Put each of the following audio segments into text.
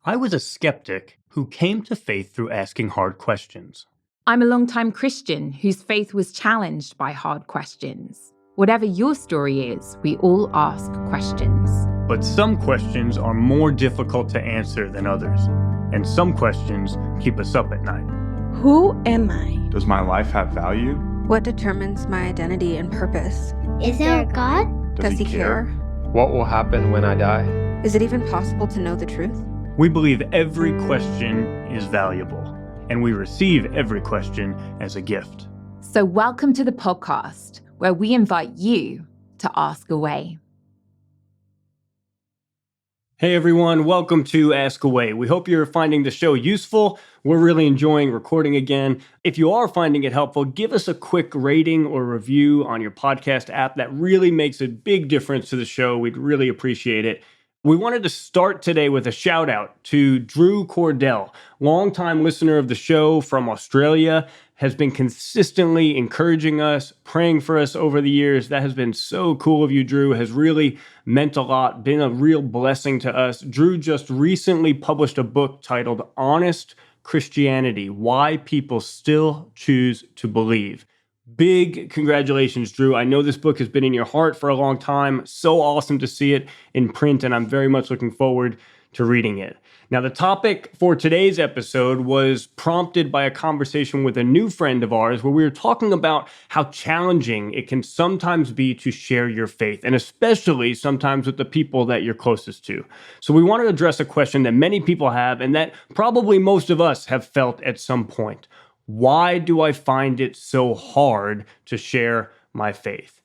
I was a skeptic who came to faith through asking hard questions. I'm a longtime Christian whose faith was challenged by hard questions. Whatever your story is, we all ask questions. But some questions are more difficult to answer than others, and some questions keep us up at night. Who am I? Does my life have value? What determines my identity and purpose? Is there a God? Does he care? What will happen when I die? Is it even possible to know the truth? We believe every question is valuable, and we receive every question as a gift. So welcome to the podcast, where we invite you to ask away. Hey everyone, welcome to Ask Away. We hope you're finding the show useful. We're really enjoying recording again. If you are finding it helpful, give us a quick rating or review on your podcast app. That really makes a big difference to the show. We'd really appreciate it. We wanted to start today with a shout out to Drew Cordell, longtime listener of the show from Australia, has been consistently encouraging us, praying for us over the years. That has been so cool of you, Drew. Has really meant a lot, been a real blessing to us. Drew just recently published a book titled Honest Christianity: Why People Still Choose to Believe. Big congratulations, Drew. I know this book has been in your heart for a long time. So awesome to see it in print, and I'm very much looking forward to reading it. Now, the topic for today's episode was prompted by a conversation with a new friend of ours where we were talking about how challenging it can sometimes be to share your faith, and especially sometimes with the people that you're closest to. So we want to address a question that many people have and that probably most of us have felt at some point. Why do I find it so hard to share my faith?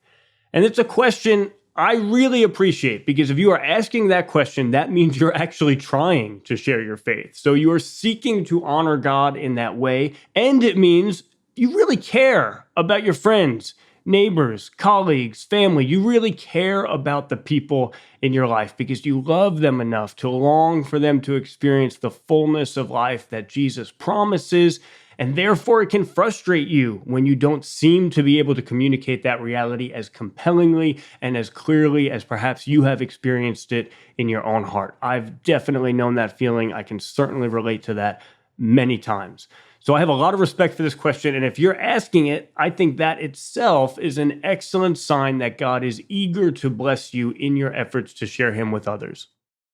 And it's a question I really appreciate, because if you are asking that question, that means you're actually trying to share your faith. So you are seeking to honor God in that way, and it means you really care about your friends, neighbors, colleagues, family. You really care about the people in your life because you love them enough to long for them to experience the fullness of life that Jesus promises. And therefore, it can frustrate you when you don't seem to be able to communicate that reality as compellingly and as clearly as perhaps you have experienced it in your own heart. I've definitely known that feeling. I can certainly relate to that many times. So I have a lot of respect for this question. And if you're asking it, I think that itself is an excellent sign that God is eager to bless you in your efforts to share him with others.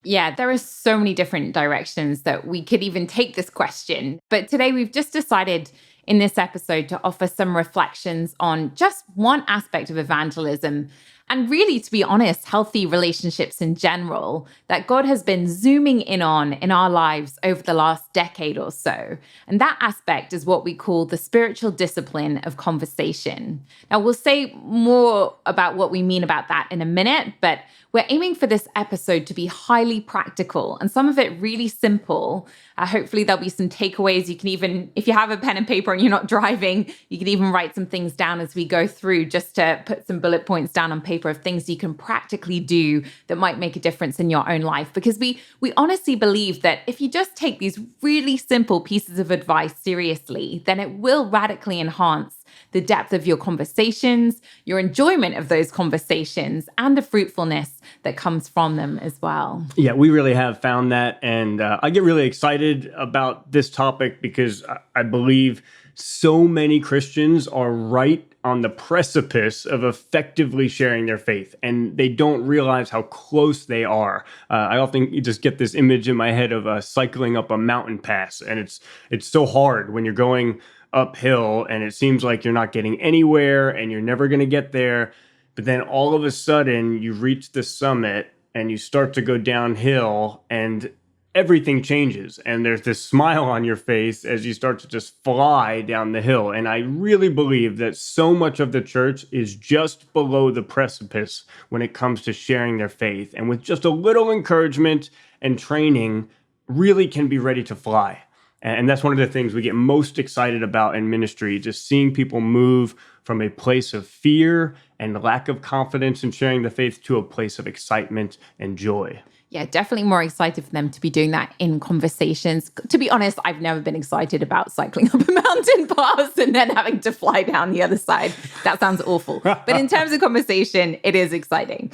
Yeah, there are so many different directions that we could even take this question. But today we've just decided in this episode to offer some reflections on just one aspect of evangelism, and really, to be honest, healthy relationships in general that God has been zooming in on in our lives over the last decade or so. And that aspect is what we call the spiritual discipline of conversation. Now, we'll say more about what we mean about that in a minute, but we're aiming for this episode to be highly practical and some of it really simple. Hopefully there'll be some takeaways. You can even, if you have a pen and paper and you're not driving, you can even write some things down as we go through, just to put some bullet points down on paper of things you can practically do that might make a difference in your own life. Because we honestly believe that if you just take these really simple pieces of advice seriously, then it will radically enhance the depth of your conversations, your enjoyment of those conversations, and the fruitfulness that comes from them as well. Yeah, we really have found that. And I get really excited about this topic because I believe so many Christians are right on the precipice of effectively sharing their faith, and they don't realize how close they are. I often just get this image in my head of cycling up a mountain pass, and it's so hard when you're going uphill and it seems like you're not getting anywhere and you're never going to get there. But then all of a sudden you reach the summit and you start to go downhill and everything changes. And there's this smile on your face as you start to just fly down the hill. And I really believe that so much of the church is just below the precipice when it comes to sharing their faith. And with just a little encouragement and training, really can be ready to fly. And that's one of the things we get most excited about in ministry, just seeing people move from a place of fear and lack of confidence in sharing the faith to a place of excitement and joy. Yeah, definitely more excited for them to be doing that in conversations. To be honest, I've never been excited about cycling up a mountain pass and then having to fly down the other side. That sounds awful. But in terms of conversation, it is exciting.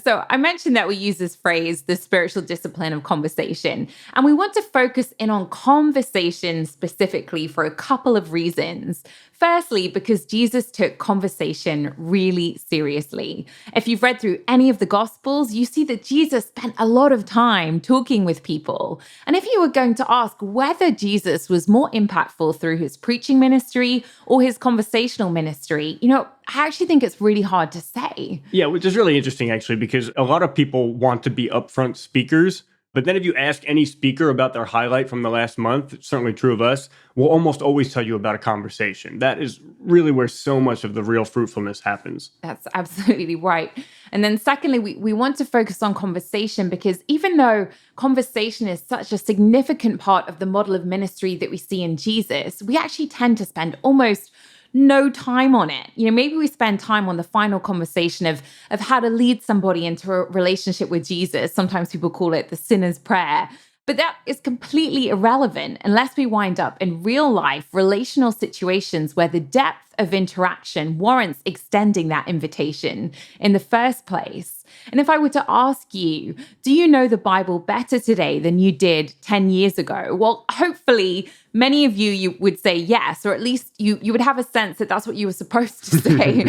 So I mentioned that we use this phrase, the spiritual discipline of conversation. And we want to focus in on conversation specifically for a couple of reasons. Firstly, because Jesus took conversation really seriously. If you've read through any of the Gospels, you see that Jesus spent a lot of time talking with people. And if you were going to ask whether Jesus was more impactful through his preaching ministry or his conversational ministry, I actually think it's really hard to say. Yeah, which is really interesting, actually, because a lot of people want to be upfront speakers. But then if you ask any speaker about their highlight from the last month, it's certainly true of us, we'll almost always tell you about a conversation. That is really where so much of the real fruitfulness happens. That's absolutely right. And then secondly, we want to focus on conversation because even though conversation is such a significant part of the model of ministry that we see in Jesus, we actually tend to spend almost no time on it. Maybe we spend time on the final conversation of how to lead somebody into a relationship with Jesus. Sometimes people call it the sinner's prayer. But that is completely irrelevant unless we wind up in real life relational situations where the depth of interaction warrants extending that invitation in the first place. And if I were to ask you, do you know the Bible better today than you did 10 years ago? Well, hopefully many of you would say yes, or at least you would have a sense that that's what you were supposed to say.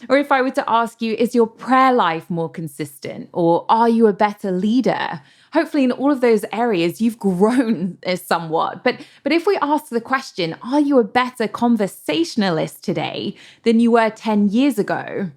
Or if I were to ask you, is your prayer life more consistent? Or are you a better leader? Hopefully in all of those areas, you've grown somewhat. But if we ask the question, are you a better conversationalist today than you were 10 years ago?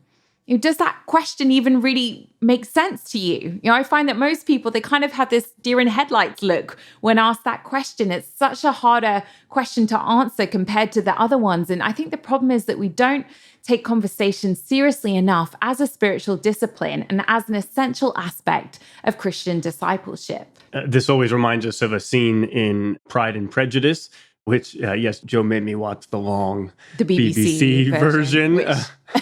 Does that question even really make sense to you? I find that most people, they kind of have this deer in headlights look when asked that question. It's such a harder question to answer compared to the other ones. And I think the problem is that we don't take conversation seriously enough as a spiritual discipline and as an essential aspect of Christian discipleship. This always reminds us of a scene in Pride and Prejudice, which, yes, Joe made me watch the BBC version. Which,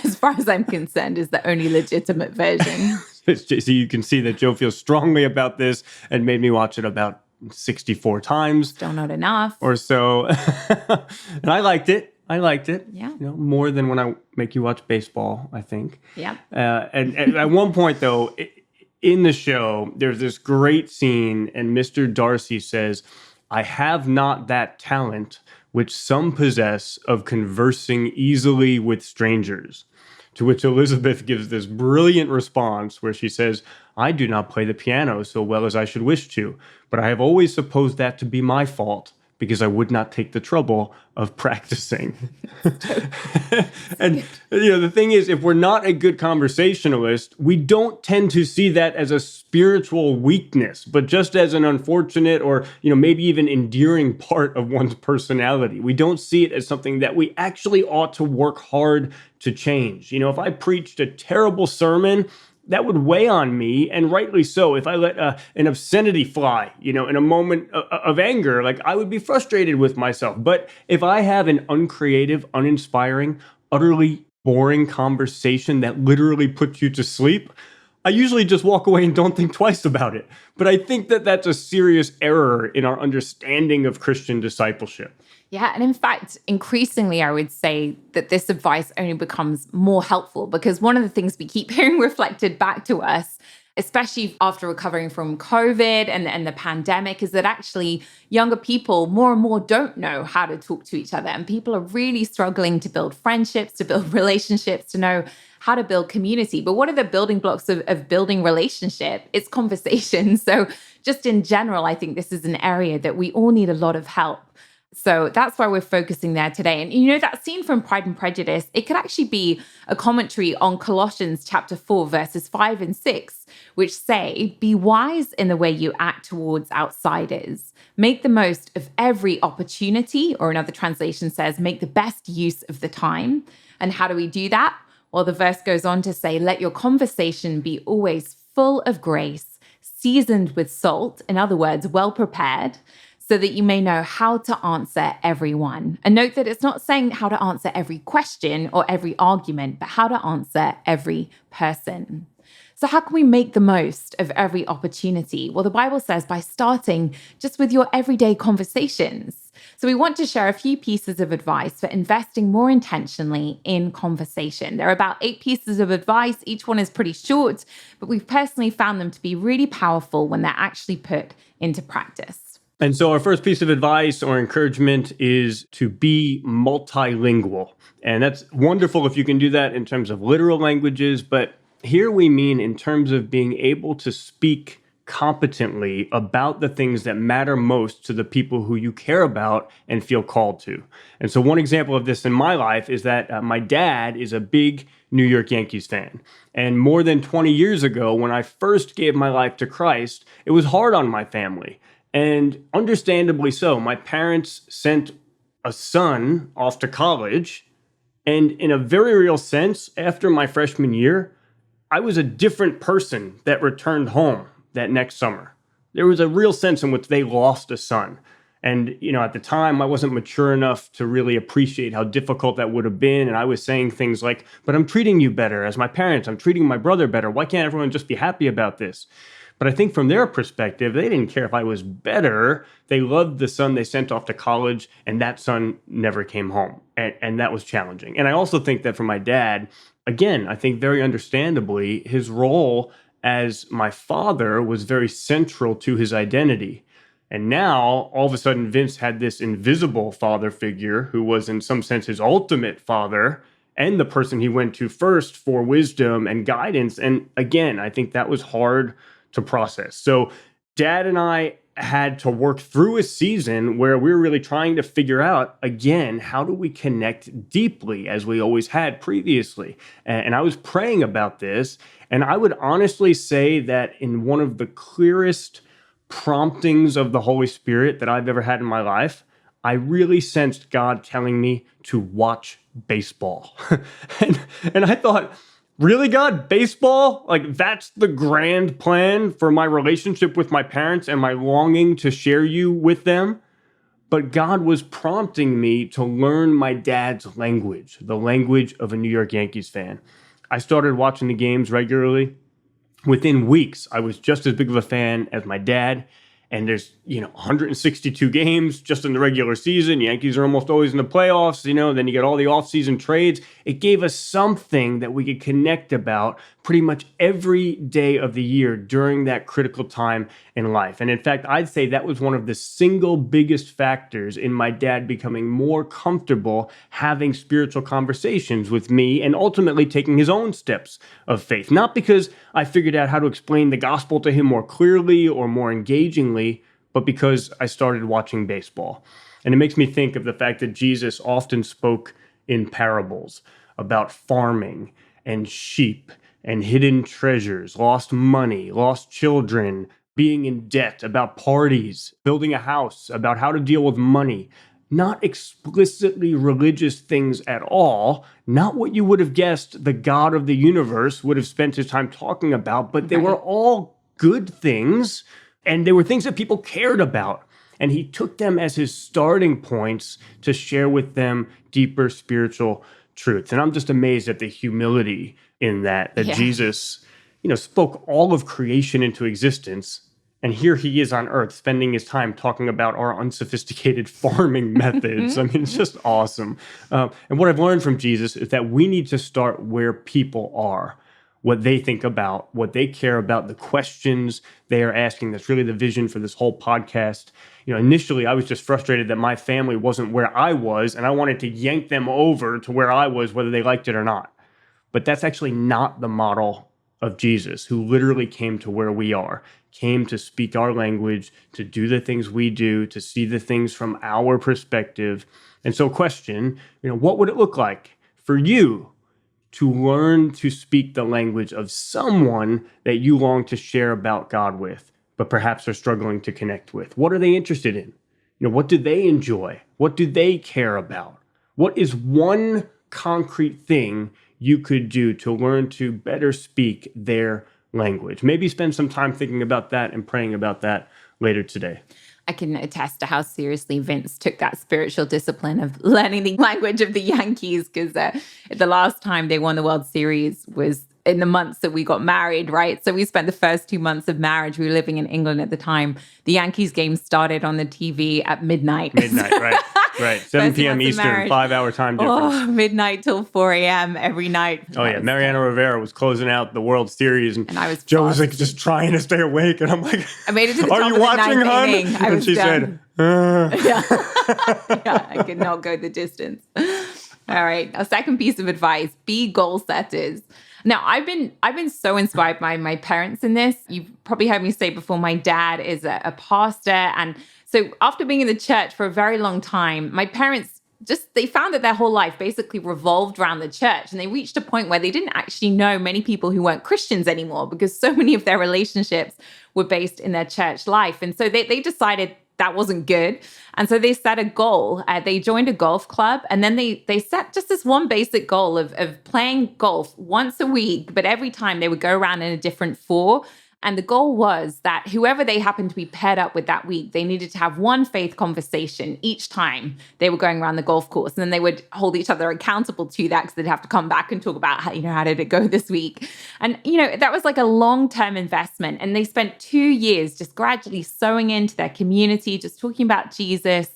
as far as I'm concerned, is the only legitimate version. So you can see that Joe feels strongly about this and made me watch it about 64 times. Still not enough. Or so. And I liked it. Yeah. More than when I make you watch baseball, I think. Yeah. And at one point, though, in the show, there's this great scene, and Mr. Darcy says, "I have not that talent which some possess of conversing easily with strangers." To which Elizabeth gives this brilliant response where she says, "I do not play the piano so well as I should wish to, but I have always supposed that to be my fault, because I would not take the trouble of practicing." And, the thing is, if we're not a good conversationalist, we don't tend to see that as a spiritual weakness, but just as an unfortunate or, maybe even endearing part of one's personality. We don't see it as something that we actually ought to work hard to change. If I preached a terrible sermon, that would weigh on me, and rightly so. If I let an obscenity fly, in a moment of anger, I would be frustrated with myself. But if I have an uncreative, uninspiring, utterly boring conversation that literally puts you to sleep, I usually just walk away and don't think twice about it. But I think that that's a serious error in our understanding of Christian discipleship. Yeah, and in fact, increasingly, I would say that this advice only becomes more helpful because one of the things we keep hearing reflected back to us, especially after recovering from COVID and the pandemic, is that actually younger people more and more don't know how to talk to each other. And people are really struggling to build friendships, to build relationships, to know how to build community. But what are the building blocks of building relationship? It's conversation. So just in general, I think this is an area that we all need a lot of help. So that's why we're focusing there today. And that scene from Pride and Prejudice, it could actually be a commentary on Colossians chapter 4, verses 5 and 6, which say, "Be wise in the way you act towards outsiders. Make the most of every opportunity," or another translation says, "make the best use of the time." And how do we do that? Well, the verse goes on to say, "Let your conversation be always full of grace, seasoned with salt," in other words, well prepared, so that you may know how to answer everyone. And note that it's not saying how to answer every question or every argument, but how to answer every person. So how can we make the most of every opportunity? Well, the Bible says by starting just with your everyday conversations. So we want to share a few pieces of advice for investing more intentionally in conversation. There are about 8 pieces of advice. Each one is pretty short, but we've personally found them to be really powerful when they're actually put into practice. And so our first piece of advice or encouragement is to be multilingual. And that's wonderful if you can do that in terms of literal languages, but here we mean in terms of being able to speak competently about the things that matter most to the people who you care about and feel called to. And so one example of this in my life is that my dad is a big New York Yankees fan. And more than 20 years ago, when I first gave my life to Christ, it was hard on my family. And understandably so. My parents sent a son off to college. And in a very real sense, after my freshman year, I was a different person that returned home that next summer. There was a real sense in which they lost a son. And, at the time, I wasn't mature enough to really appreciate how difficult that would have been. And I was saying things like, but I'm treating you better as my parents. I'm treating my brother better. Why can't everyone just be happy about this? But I think from their perspective, they didn't care if I was better. They loved the son they sent off to college, and that son never came home. And that was challenging. And I also think that for my dad, again, I think very understandably, his role as my father was very central to his identity. And now, all of a sudden, Vince had this invisible father figure who was, in some sense, his ultimate father and the person he went to first for wisdom and guidance. And again, I think that was hard to process. So Dad and I had to work through a season where we were really trying to figure out, again, how do we connect deeply as we always had previously? And I was praying about this, and I would honestly say that in one of the clearest promptings of the Holy Spirit that I've ever had in my life, I really sensed God telling me to watch baseball. and I thought, really, God? Baseball? Like, that's the grand plan for my relationship with my parents and my longing to share you with them? But God was prompting me to learn my dad's language, the language of a New York Yankees fan. I started watching the games regularly. Within weeks, I was just as big of a fan as my dad. And there's, 162 games just in the regular season. Yankees are almost always in the playoffs, then you get all the offseason trades. It gave us something that we could connect about pretty much every day of the year during that critical time in life. And in fact, I'd say that was one of the single biggest factors in my dad becoming more comfortable having spiritual conversations with me and ultimately taking his own steps of faith. Not because I figured out how to explain the gospel to him more clearly or more engagingly, but because I started watching baseball. And it makes me think of the fact that Jesus often spoke in parables about farming and sheep and hidden treasures, lost money, lost children, being in debt, about parties, building a house, about how to deal with money. Not explicitly religious things at all, not what you would have guessed the God of the universe would have spent his time talking about, but they were all good things, and they were things that people cared about. And he took them as his starting points to share with them deeper spiritual truths. And I'm just amazed at the humility in that Jesus, spoke all of creation into existence. And here he is on earth spending his time talking about our unsophisticated farming methods. I mean, it's just awesome. And what I've learned from Jesus is that we need to start where people are, what they think about, what they care about, the questions they are asking. That's really the vision for this whole podcast. Initially, I was just frustrated that my family wasn't where I was, and I wanted to yank them over to where I was, whether they liked it or not. But that's actually not the model of Jesus, who literally came to where we are, came to speak our language, to do the things we do, to see the things from our perspective. And so question, what would it look like for you to learn to speak the language of someone that you long to share about God with, but perhaps are struggling to connect with? What are they interested in? What do they enjoy? What do they care about? What is one concrete thing you could do to learn to better speak their language? Maybe spend some time thinking about that and praying about that later today. I can attest to how seriously Vince took that spiritual discipline of learning the language of the Yankees, because the last time they won the World Series was in the months that we got married, right? So we spent the first 2 months of marriage. We were living in England at the time. The Yankees game started on the TV at midnight. Right. Right. 7 p.m. Eastern, 5-hour time difference. Oh, midnight till 4 a.m. every night. Oh, yeah. Mariano Rivera was closing out the World Series. And I was Joe was like just trying to stay awake. And I'm like, I made it to the are top you of the watching, ninth hon? inning. And she said, Yeah. Yeah, I could not go the distance. All right. A second piece of advice, be goal setters. Now, I've been so inspired by my parents in this. You've probably heard me say before, my dad is a pastor. And so after being in the church for a very long time, my parents they found that their whole life basically revolved around the church. And they reached a point where they didn't actually know many people who weren't Christians anymore, because so many of their relationships were based in their church life. And so they decided that wasn't good. And so they set a goal. They joined a golf club, and then they set just this one basic goal of playing golf once a week, but every time they would go around in a different four. And the goal was that whoever they happened to be paired up with that week, they needed to have one faith conversation each time they were going around the golf course. And then they would hold each other accountable to that, because they'd have to come back and talk about how did it go this week? And, that was like a long-term investment. And they spent 2 years just gradually sowing into their community, just talking about Jesus,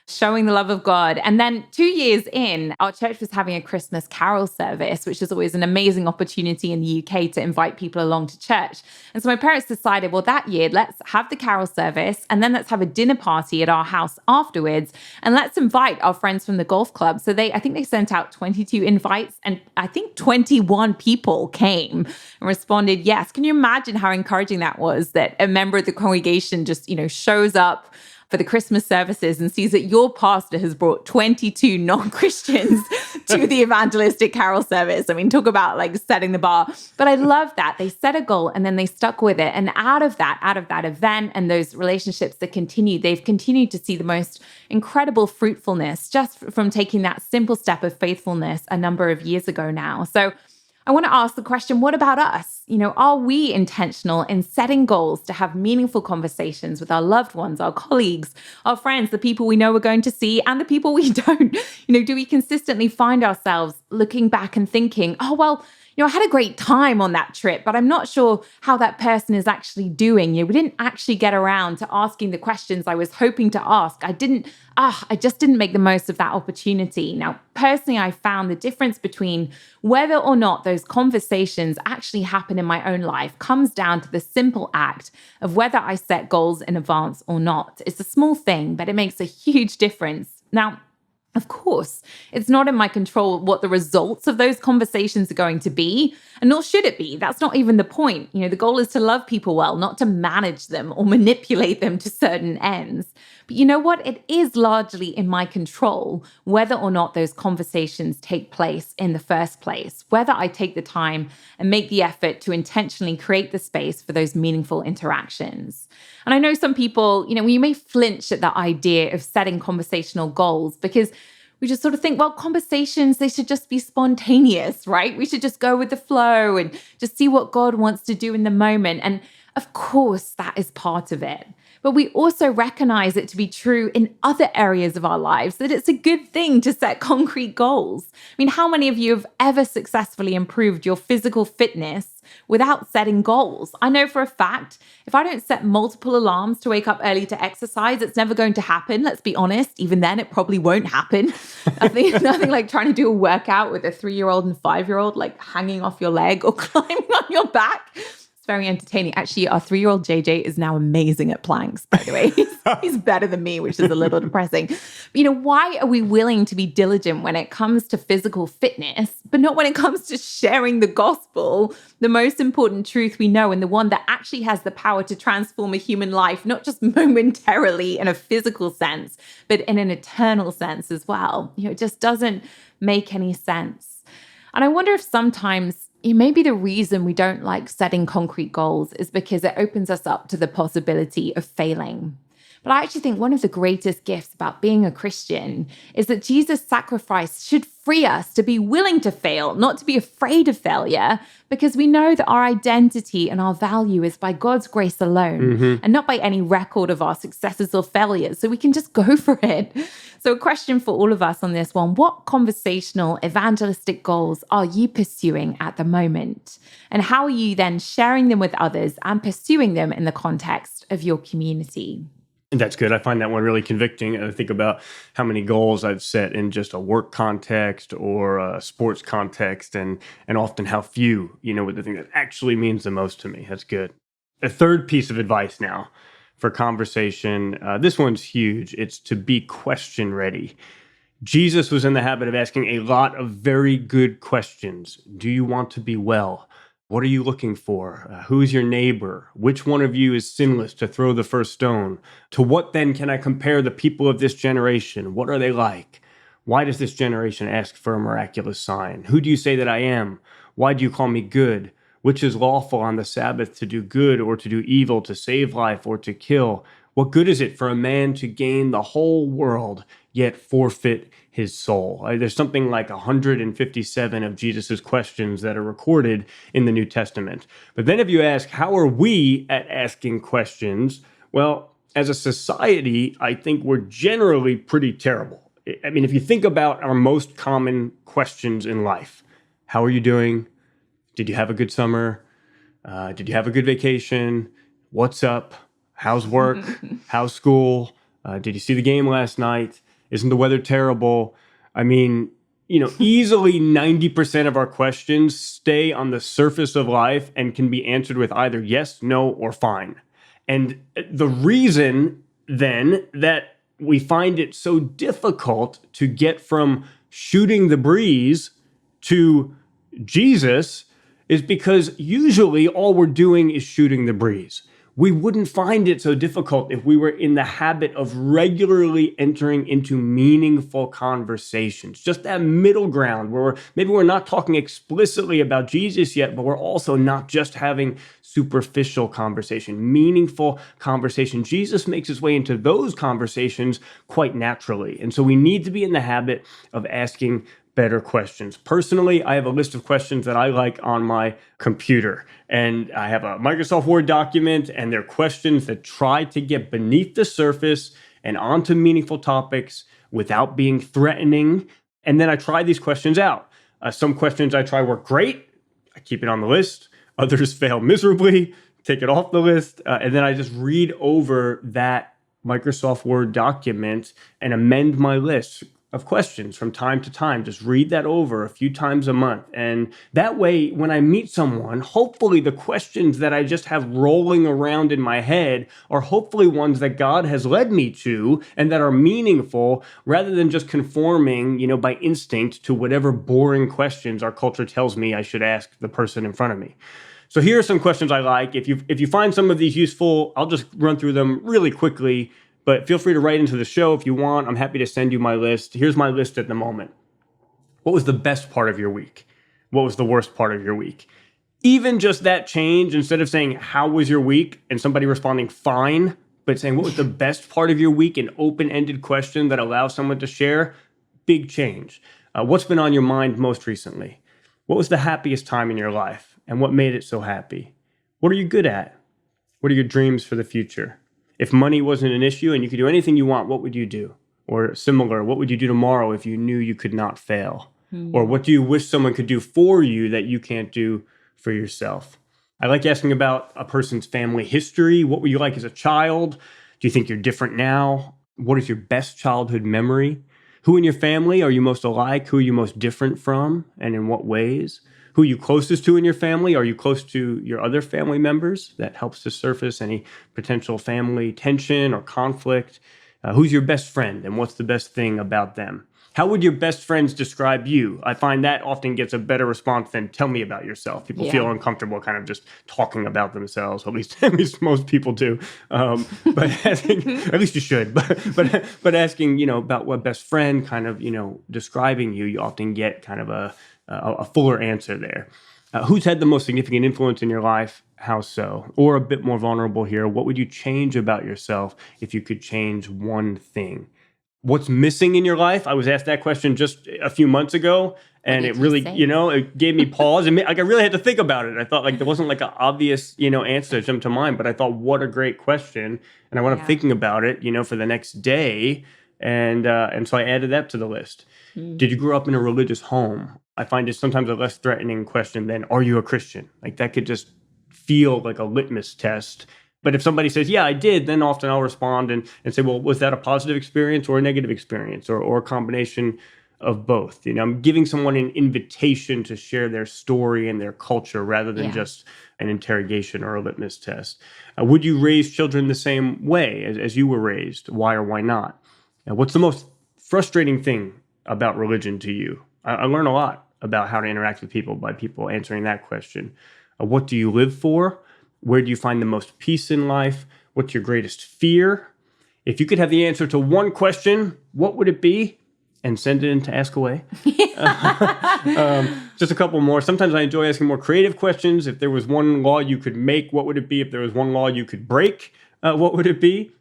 showing the love of God. And then 2 years in, our church was having a Christmas carol service, which is always an amazing opportunity in the UK to invite people along to church. And so my parents decided, well, that year, let's have the carol service, and then let's have a dinner party at our house afterwards, and let's invite our friends from the golf club. So I think they sent out 22 invites, and I think 21 people came and responded yes. Can you imagine how encouraging that was, that a member of the congregation just, shows up for the Christmas services and sees that your pastor has brought 22 non-Christians to the evangelistic carol service? I mean, talk about like setting the bar. But I love that. They set a goal and then they stuck with it. And out of that event and those relationships that continued, they've continued to see the most incredible fruitfulness just from taking that simple step of faithfulness a number of years ago now. So I want to ask the question, what about us? Are we intentional in setting goals to have meaningful conversations with our loved ones, our colleagues, our friends, the people we know we're going to see, and the people we don't? Do we consistently find ourselves looking back and thinking, oh, well, I had a great time on that trip, but I'm not sure how that person is actually doing. We didn't actually get around to asking the questions I was hoping to ask. I just didn't make the most of that opportunity. Now, personally, I found the difference between whether or not those conversations actually happen in my own life comes down to the simple act of whether I set goals in advance or not. It's a small thing, but it makes a huge difference. Now, of course, it's not in my control what the results of those conversations are going to be, and nor should it be. That's not even the point. The goal is to love people well, not to manage them or manipulate them to certain ends. But you know what? It is largely in my control whether or not those conversations take place in the first place, whether I take the time and make the effort to intentionally create the space for those meaningful interactions. And I know some people, you may flinch at the idea of setting conversational goals because we just sort of think, well, conversations, they should just be spontaneous, right? We should just go with the flow and just see what God wants to do in the moment. And of course, that is part of it. But we also recognize it to be true in other areas of our lives, that it's a good thing to set concrete goals. I mean, how many of you have ever successfully improved your physical fitness without setting goals? I know for a fact, if I don't set multiple alarms to wake up early to exercise, it's never going to happen. Let's be honest. Even then, it probably won't happen. I think nothing like trying to do a workout with a 3-year-old and 5-year-old, like hanging off your leg or climbing on your back. It's very entertaining. Actually, our 3-year-old JJ is now amazing at planks, by the way. He's better than me, which is a little depressing. But, why are we willing to be diligent when it comes to physical fitness, but not when it comes to sharing the gospel, the most important truth we know, and the one that actually has the power to transform a human life, not just momentarily in a physical sense, but in an eternal sense as well? It just doesn't make any sense. And I wonder if sometimes maybe the reason we don't like setting concrete goals is because it opens us up to the possibility of failing. But I actually think one of the greatest gifts about being a Christian is that Jesus' sacrifice should free us to be willing to fail, not to be afraid of failure, because we know that our identity and our value is by God's grace alone and not by any record of our successes or failures. So we can just go for it. So a question for all of us on this one: what conversational evangelistic goals are you pursuing at the moment? And how are you then sharing them with others and pursuing them in the context of your community? That's good. I find that one really convicting. I think about how many goals I've set in just a work context or a sports context, and often how few, with the thing that actually means the most to me. That's good. A third piece of advice now for conversation. This one's huge. It's to be question ready. Jesus was in the habit of asking a lot of very good questions. Do you want to be well? What are you looking for? Who's your neighbor? Which one of you is sinless to throw the first stone? To what then can I compare the people of this generation? What are they like? Why does this generation ask for a miraculous sign? Who do you say that I am? Why do you call me good? Which is lawful on the Sabbath, to do good or to do evil, to save life or to kill? What good is it for a man to gain the whole world, yet forfeit his soul? There's something like 157 of Jesus's questions that are recorded in the New Testament. But then if you ask, how are we at asking questions? Well, as a society, I think we're generally pretty terrible. I mean, if you think about our most common questions in life: how are you doing? Did you have a good summer? Did you have a good vacation? What's up? How's work? How's school? Did you see the game last night? Isn't the weather terrible? I mean, easily 90% of our questions stay on the surface of life and can be answered with either yes, no, or fine. And the reason then that we find it so difficult to get from shooting the breeze to Jesus is because usually all we're doing is shooting the breeze. We wouldn't find it so difficult if we were in the habit of regularly entering into meaningful conversations. Just that middle ground where maybe we're not talking explicitly about Jesus yet, but we're also not just having superficial conversation, meaningful conversation. Jesus makes his way into those conversations quite naturally. And so we need to be in the habit of asking better questions. Personally, I have a list of questions that I like on my computer, and I have a Microsoft Word document, and they're questions that try to get beneath the surface and onto meaningful topics without being threatening. And then I try these questions out. Some questions I try work great. I keep it on the list. Others fail miserably, take it off the list. And then I just read over that Microsoft Word document and amend my list of questions from time to time. Just read that over a few times a month. And that way, when I meet someone, hopefully the questions that I just have rolling around in my head are hopefully ones that God has led me to and that are meaningful, rather than just conforming, by instinct to whatever boring questions our culture tells me I should ask the person in front of me. So here are some questions I like. If you find some of these useful, I'll just run through them really quickly. But feel free to write into the show if you want. I'm happy to send you my list. Here's my list at the moment. What was the best part of your week? What was the worst part of your week? Even just that change, instead of saying, how was your week? And somebody responding, fine, but saying, what was the best part of your week? An open-ended question that allows someone to share. Big change. What's been on your mind most recently? What was the happiest time in your life? And what made it so happy? What are you good at? What are your dreams for the future? If money wasn't an issue and you could do anything you want, what would you do? Or similar, what would you do tomorrow if you knew you could not fail? Or what do you wish someone could do for you that you can't do for yourself? I like asking about a person's family history. What were you like as a child? Do you think you're different now? What is your best childhood memory? Who in your family are you most alike? Who are you most different from? And in what ways? Who are you closest to in your family? Are you close to your other family members? That helps to surface any potential family tension or conflict. Who's your best friend, and what's the best thing about them? How would your best friends describe you? I find that often gets a better response than tell me about yourself. People feel uncomfortable kind of just talking about themselves. At least most people do. But asking, at least you should. But asking, about what best friend kind of, describing you, you often get kind of a fuller answer there. Who's had the most significant influence in your life? How so? Or a bit more vulnerable here, what would you change about yourself if you could change one thing? What's missing in your life? I was asked that question just a few months ago, and it did you really, say? it gave me pause. And like I really had to think about it. I thought like there wasn't like an obvious, answer to jump to mind, but I thought what a great question, and I wound up thinking about it, for the next day, and so I added that to the list. Did you grow up in a religious home? I find it sometimes a less threatening question than are you a Christian? Like that could just feel like a litmus test. But if somebody says, yeah, I did, then often I'll respond and say, well, was that a positive experience or a negative experience or a combination of both? I'm giving someone an invitation to share their story and their culture rather than just an interrogation or a litmus test. Would you raise children the same way as you were raised? Why or why not? What's the most frustrating thing about religion to you? I learn a lot about how to interact with people by people answering that question. What do you live for? Where do you find the most peace in life? What's your greatest fear? If you could have the answer to one question, what would it be? And send it in to Ask Away. Just a couple more. Sometimes I enjoy asking more creative questions. If there was one law you could make, what would it be? If there was one law you could break, what would it be?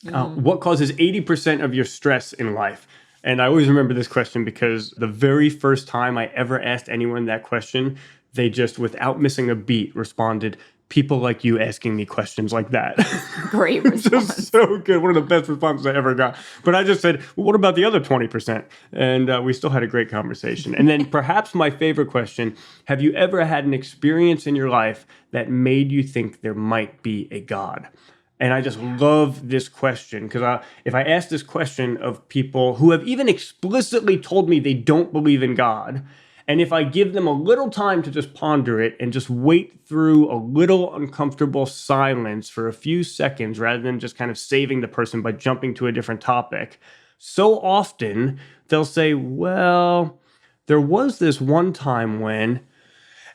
What causes 80% of your stress in life? And I always remember this question because the very first time I ever asked anyone that question, they just, without missing a beat, responded, people like you asking me questions like that. Great response. Just so good. One of the best responses I ever got. But I just said, well, what about the other 20%? And we still had a great conversation. And then perhaps my favorite question, have you ever had an experience in your life that made you think there might be a God? And I just love this question because if I ask this question of people who have even explicitly told me they don't believe in God, and if I give them a little time to just ponder it and just wait through a little uncomfortable silence for a few seconds rather than just kind of saving the person by jumping to a different topic, so often they'll say, well, there was this one time when...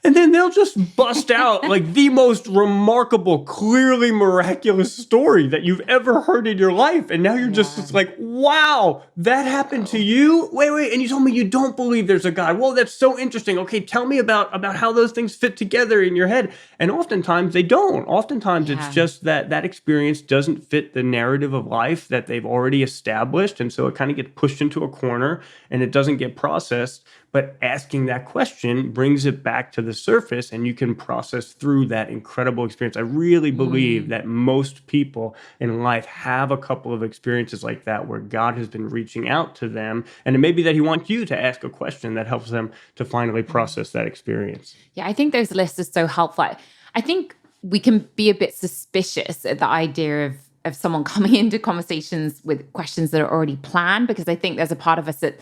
And then they'll just bust out like the most remarkable, clearly miraculous story that you've ever heard in your life. And now you're just like, wow, that happened to you? Wait. And you told me you don't believe there's a God. Whoa, that's so interesting. Okay, tell me about how those things fit together in your head. And oftentimes they don't. Oftentimes it's just that experience doesn't fit the narrative of life that they've already established. And so it kind of gets pushed into a corner and it doesn't get processed. But asking that question brings it back to the surface and you can process through that incredible experience. I really believe that most people in life have a couple of experiences like that where God has been reaching out to them. And it may be that he wants you to ask a question that helps them to finally process that experience. Yeah, I think those lists are so helpful. I think we can be a bit suspicious at the idea of someone coming into conversations with questions that are already planned, because I think there's a part of us that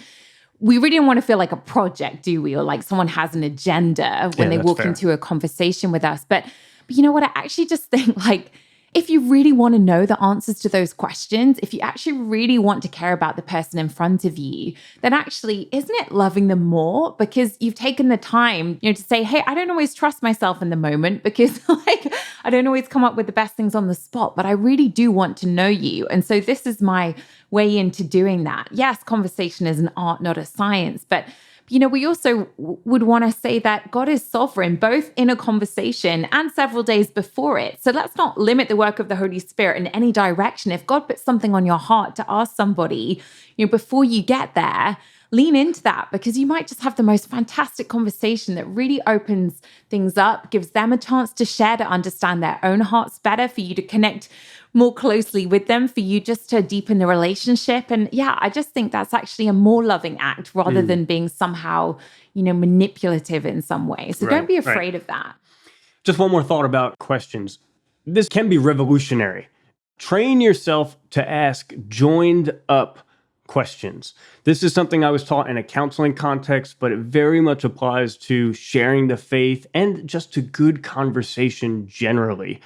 we really don't want to feel like a project, do we? Or like someone has an agenda when they walk into a conversation with us. But you know what? I actually just think like, if you really want to know the answers to those questions, if you actually really want to care about the person in front of you, then actually, isn't it loving them more? Because you've taken the time, to say, hey, I don't always trust myself in the moment because like, I don't always come up with the best things on the spot, but I really do want to know you. And so this is my way into doing that. Yes, conversation is an art, not a science, but we also would want to say that God is sovereign, both in a conversation and several days before it. So let's not limit the work of the Holy Spirit in any direction. If God puts something on your heart to ask somebody, before you get there, lean into that because you might just have the most fantastic conversation that really opens things up, gives them a chance to share, to understand their own hearts better, for you to connect more closely with them, for you just to deepen the relationship. And yeah, I just think that's actually a more loving act rather than being somehow, manipulative in some way. So don't be afraid of that. Just one more thought about questions. This can be revolutionary. Train yourself to ask joined up questions. This is something I was taught in a counseling context, but it very much applies to sharing the faith and just to good conversation generally.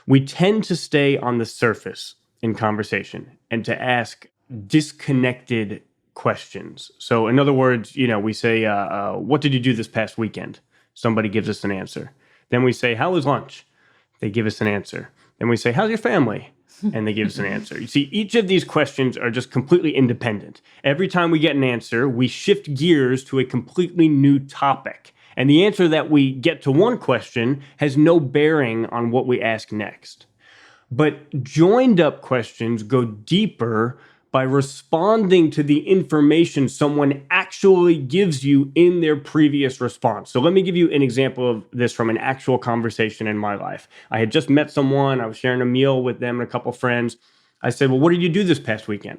We tend to stay on the surface in conversation and to ask disconnected questions. So in other words, we say, what did you do this past weekend? Somebody gives us an answer. Then we say, how was lunch? They give us an answer. Then we say, how's your family? And they give us an answer. You see, each of these questions are just completely independent. Every time we get an answer, we shift gears to a completely new topic. And the answer that we get to one question has no bearing on what we ask next. But joined up questions go deeper by responding to the information someone actually gives you in their previous response. So let me give you an example of this from an actual conversation in my life. I had just met someone. I was sharing a meal with them and a couple friends. I said, well, what did you do this past weekend?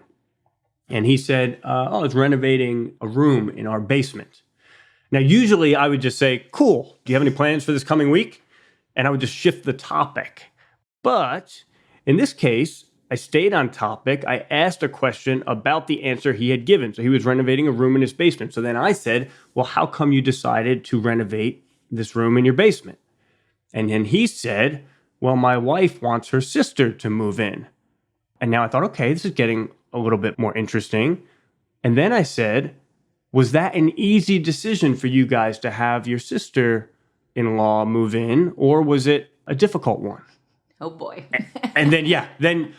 And he said, I was renovating a room in our basement. Now, usually I would just say, cool. Do you have any plans for this coming week? And I would just shift the topic. But in this case, I stayed on topic. I asked a question about the answer he had given. So he was renovating a room in his basement. So then I said, well, how come you decided to renovate this room in your basement? And then he said, well, my wife wants her sister to move in. And now I thought, okay, this is getting a little bit more interesting. And then I said, was that an easy decision for you guys to have your sister-in-law move in, or was it a difficult one? Oh boy. And then, then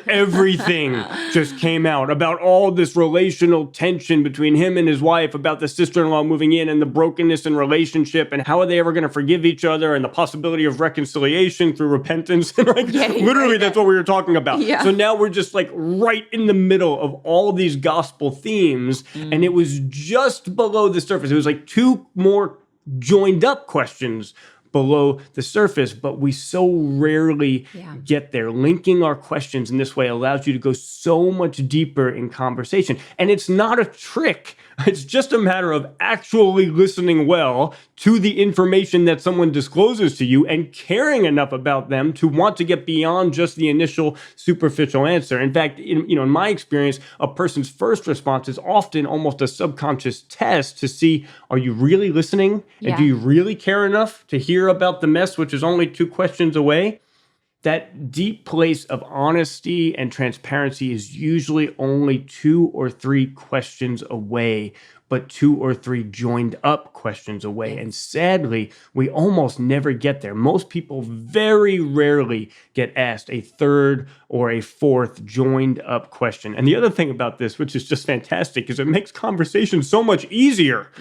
everything just came out about all this relational tension between him and his wife, about the sister-in-law moving in and the brokenness in relationship, and how are they ever going to forgive each other, and the possibility of reconciliation through repentance. And literally, that's what we were talking about. Yeah. So now we're just right in the middle of all these gospel themes, and it was just below the surface. It was two more joined up questions below the surface, but we so rarely get there. Linking our questions in this way allows you to go so much deeper in conversation. And it's not a trick. It's just a matter of actually listening well to the information that someone discloses to you and caring enough about them to want to get beyond just the initial superficial answer. In fact, in my experience, a person's first response is often almost a subconscious test to see, are you really listening? And do you really care enough to hear about the mess, which is only 2 questions away? That deep place of honesty and transparency is usually only 2 or 3 questions away, but 2 or 3 joined up questions away. And sadly, we almost never get there. Most people very rarely get asked a 3rd or a 4th joined up question. And the other thing about this, which is just fantastic, is it makes conversation so much easier.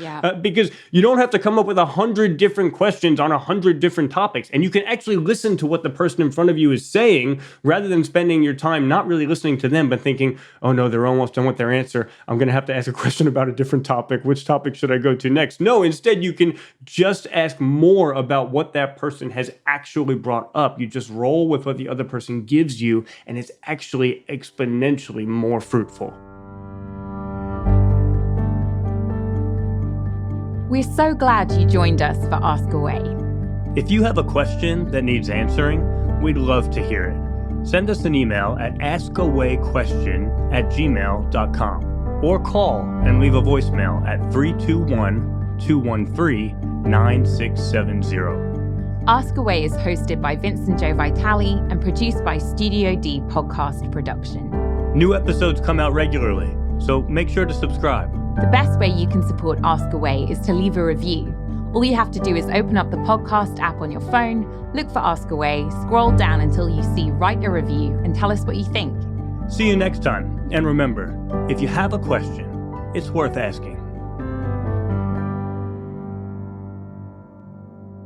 Because you don't have to come up with 100 different questions on 100 different topics. And you can actually listen to what the person in front of you is saying, rather than spending your time not really listening to them, but thinking, oh no, they're almost done with their answer. I'm going to have to ask a question about a different topic. Which topic should I go to next? No, instead you can just ask more about what that person has actually brought up. You just roll with what the other person gives you, and it's actually exponentially more fruitful. We're so glad you joined us for Ask Away. If you have a question that needs answering, we'd love to hear it. Send us an email at askawayquestion@gmail.com. Or call and leave a voicemail at 321-213-9670. Ask Away is hosted by Vince and Joe Vitale and produced by Studio D Podcast Production. New episodes come out regularly, so make sure to subscribe. The best way you can support Ask Away is to leave a review. All you have to do is open up the podcast app on your phone, look for Ask Away, scroll down until you see Write a Review, and tell us what you think. See you next time. And remember, if you have a question, it's worth asking.